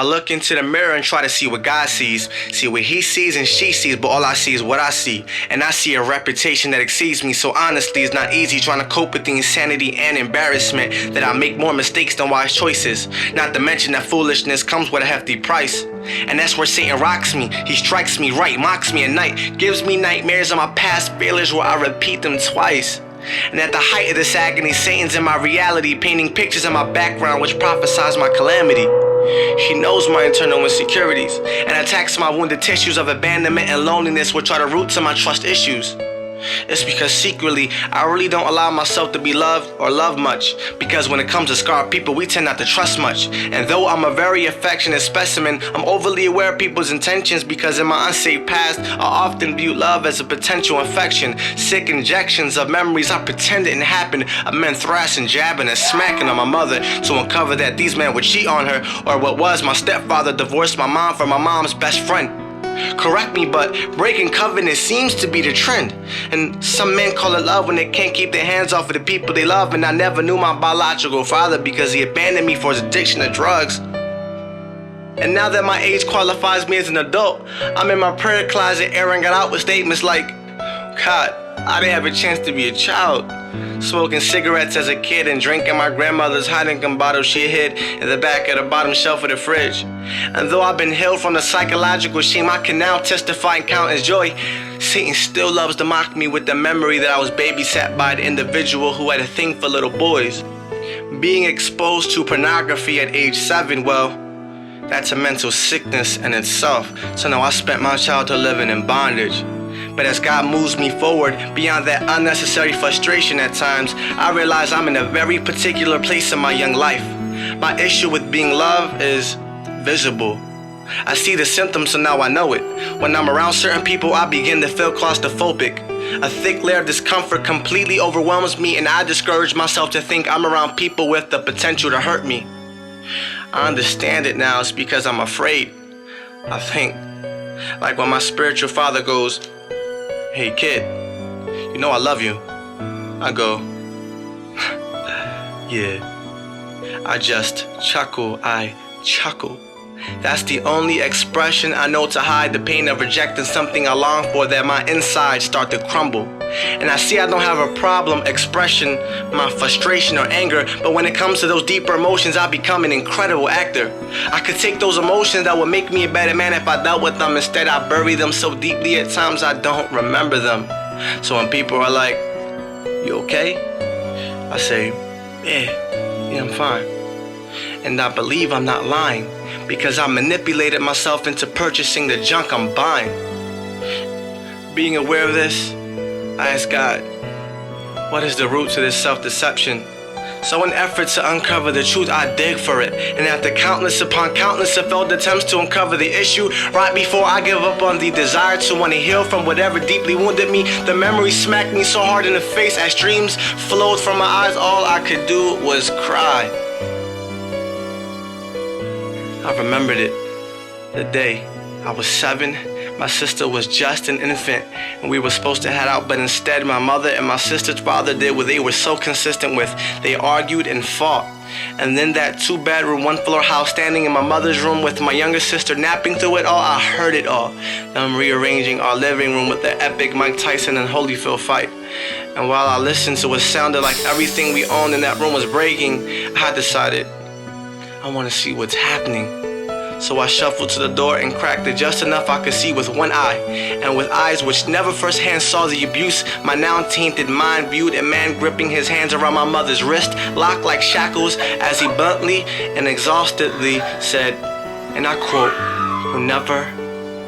I look into the mirror and try to see what God sees. See what he sees and she sees, but all I see is what I see. And I see a reputation that exceeds me, so honestly it's not easy trying to cope with the insanity and embarrassment that I make more mistakes than wise choices. Not to mention that foolishness comes with a hefty price. And that's where Satan rocks me. He strikes me right, mocks me at night, gives me nightmares of my past failures where I repeat them twice. And at the height of this agony, Satan's in my reality, painting pictures in my background which prophesies my calamity. He knows my internal insecurities and attacks my wounded tissues of abandonment and loneliness, which are the roots of my trust issues. It's because secretly, I really don't allow myself to be loved or love much, because when it comes to scarred people, we tend not to trust much. And though I'm a very affectionate specimen, I'm overly aware of people's intentions, because in my unsaved past, I often view love as a potential infection. Sick injections of memories I pretend didn't happen, of men thrashing, jabbing, and smacking on my mother to uncover that these men would cheat on her, or what was my stepfather divorced my mom from my mom's best friend. Correct me, but breaking covenant seems to be the trend. And some men call it love when they can't keep their hands off of the people they love. And I never knew my biological father because he abandoned me for his addiction to drugs. And now that my age qualifies me as an adult, I'm in my prayer closet airing it out with statements like, God, I didn't have a chance to be a child. Smoking cigarettes as a kid and drinking my grandmother's Heineken bottle she hid in the back of the bottom shelf of the fridge. And though I've been healed from the psychological shame I can now testify and count as joy, Satan still loves to mock me with the memory that I was babysat by the individual who had a thing for little boys. Being exposed to pornography at age 7, well, that's a mental sickness in itself. So now I spent my childhood living in bondage. But as God moves me forward beyond that unnecessary frustration at times, I realize I'm in a very particular place in my young life. My issue with being loved is visible. I see the symptoms, so now I know it. When I'm around certain people, I begin to feel claustrophobic. A thick layer of discomfort completely overwhelms me, and I discourage myself to think I'm around people with the potential to hurt me. I understand it now. It's because I'm afraid. I think, like when my spiritual father goes, "Hey kid, you know I love you." I go, "Yeah." I just chuckle. I chuckle. That's the only expression I know to hide the pain of rejecting something I long for, that my insides start to crumble. And I see I don't have a problem expressing my frustration or anger, but when it comes to those deeper emotions, I become an incredible actor. I could take those emotions that would make me a better man if I dealt with them. Instead, I bury them so deeply at times I don't remember them. So when people are like, "You okay?" I say, yeah, I'm fine. And I believe I'm not lying, because I manipulated myself into purchasing the junk I'm buying. Being aware of this, I ask God, what is the root to this self-deception? So in effort to uncover the truth, I dig for it. And after countless upon countless of failed attempts to uncover the issue, right before I give up on the desire to want to heal from whatever deeply wounded me, the memory smacked me so hard in the face as streams flowed from my eyes. All I could do was cry. I remembered it. The day I was 7, my sister was just an infant, and we were supposed to head out, but instead my mother and my sister's father did what they were so consistent with. They argued and fought. And then that 2-bedroom, 1-floor house, standing in my mother's room with my younger sister napping through it all, I heard it all. Them rearranging our living room with the epic Mike Tyson and Holyfield fight. And while I listened to what sounded like everything we owned in that room was breaking, I decided, I want to see what's happening. So I shuffled to the door and cracked it just enough I could see with one eye. And with eyes which never firsthand saw the abuse, my now tainted mind viewed a man gripping his hands around my mother's wrist, locked like shackles, as he bluntly and exhaustedly said, and I quote, "Will never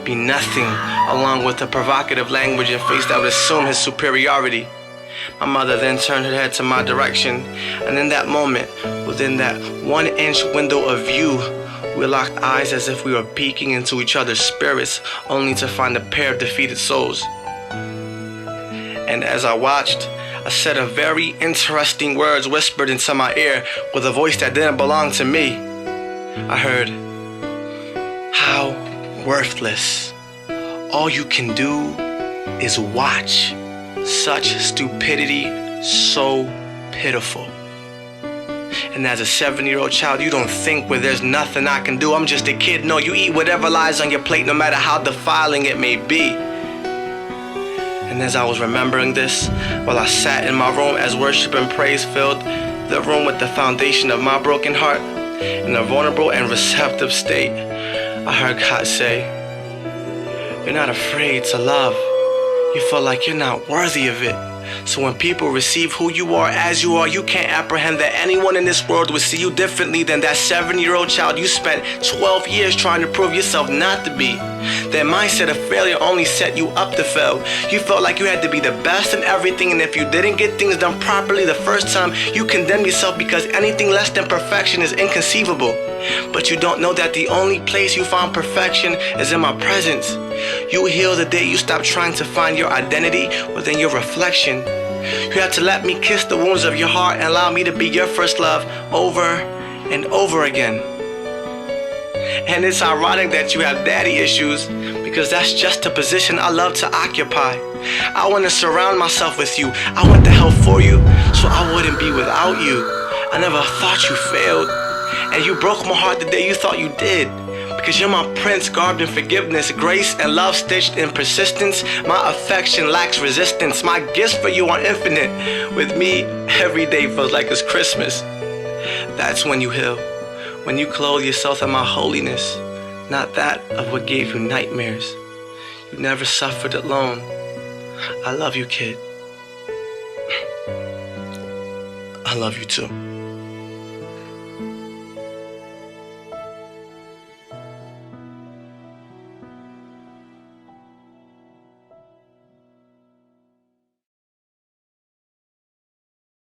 be nothing," along with a provocative language and face that would assume his superiority. My mother then turned her head to my direction, and in that moment, within that 1-inch window of view, we locked eyes as if we were peeking into each other's spirits, only to find a pair of defeated souls. And as I watched, a set of very interesting words whispered into my ear with a voice that didn't belong to me. I heard, "How worthless. All you can do is watch. Such stupidity, so pitiful." And as a 7-year-old child, you don't think where there's nothing I can do. I'm just a kid. No, you eat whatever lies on your plate, no matter how defiling it may be. And as I was remembering this, while I sat in my room as worship and praise filled the room with the foundation of my broken heart, in a vulnerable and receptive state, I heard God say, "You're not afraid to love. You feel like you're not worthy of it. So when people receive who you are as you are, you can't apprehend that anyone in this world would see you differently than that 7-year-old child you spent 12 years trying to prove yourself not to be. That mindset of failure only set you up to fail. You felt like you had to be the best in everything, and if you didn't get things done properly the first time, you condemn yourself because anything less than perfection is inconceivable. But you don't know that the only place you find perfection is in my presence. You heal the day you stop trying to find your identity within your reflection. You have to let me kiss the wounds of your heart and allow me to be your first love over and over again." And it's ironic that you have daddy issues, because that's just a position I love to occupy. I want to surround myself with you. I want the help for you so I wouldn't be without you. I never thought you failed, and you broke my heart the day you thought you did. Because you're my prince garbed in forgiveness, grace and love stitched in persistence. My affection lacks resistance. My gifts for you are infinite. With me, every day feels like it's Christmas. That's when you heal. When you clothe yourself in my holiness, not that of what gave you nightmares. You never suffered alone. I love you, kid. I love you too.